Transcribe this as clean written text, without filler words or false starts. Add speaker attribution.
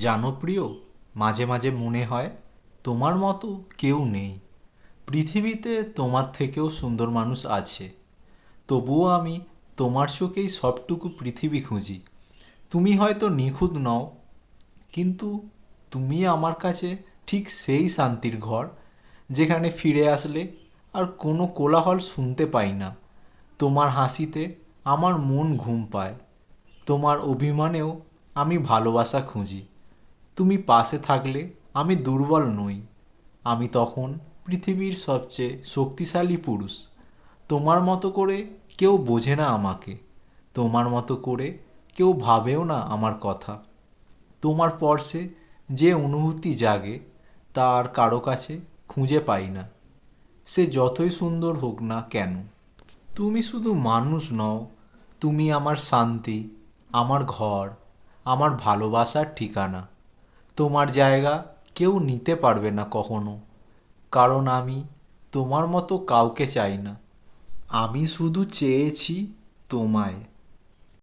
Speaker 1: জানো প্রিয়, মাঝে মাঝে মনে হয় তোমার মতো কেউ নেই পৃথিবীতে। তোমার থেকেও সুন্দর মানুষ আছে, তবুও আমি তোমার চোখেই সবটুকু পৃথিবী খুঁজি। তুমি হয়তো নিখুঁত নও, কিন্তু তুমি আমার কাছে ঠিক সেই শান্তির ঘর যেখানে ফিরে আসলে আর কোনো কোলাহল শুনতে পাই না। তোমার হাসিতে আমার মন ঘুম পায়, তোমার অভিমানেও আমি ভালোবাসা খুঁজি। তুমি পাশে থাকলে আমি দুর্বল নই, আমি তখন পৃথিবীর সবচেয়ে শক্তিশালী পুরুষ। তোমার মতো করে কেউ বোঝে না আমাকে, তোমার মতো করে কেউ ভাবেও না আমার কথা। তোমার স্পর্শে যে অনুভূতি জাগে তা আর কারো কাছে খুঁজে পাই না, সে যতই সুন্দর হোক না কেন। তুমি শুধু মানুষ নও, তুমি আমার শান্তি, আমার ঘর, আমার ভালোবাসার ঠিকানা। তোমার জায়গা কেউ নিতে পারবে না কখনো, কারণ আমি তোমার মতো কাউকে চাই না। আমি শুধু চেয়েছি তোমায়,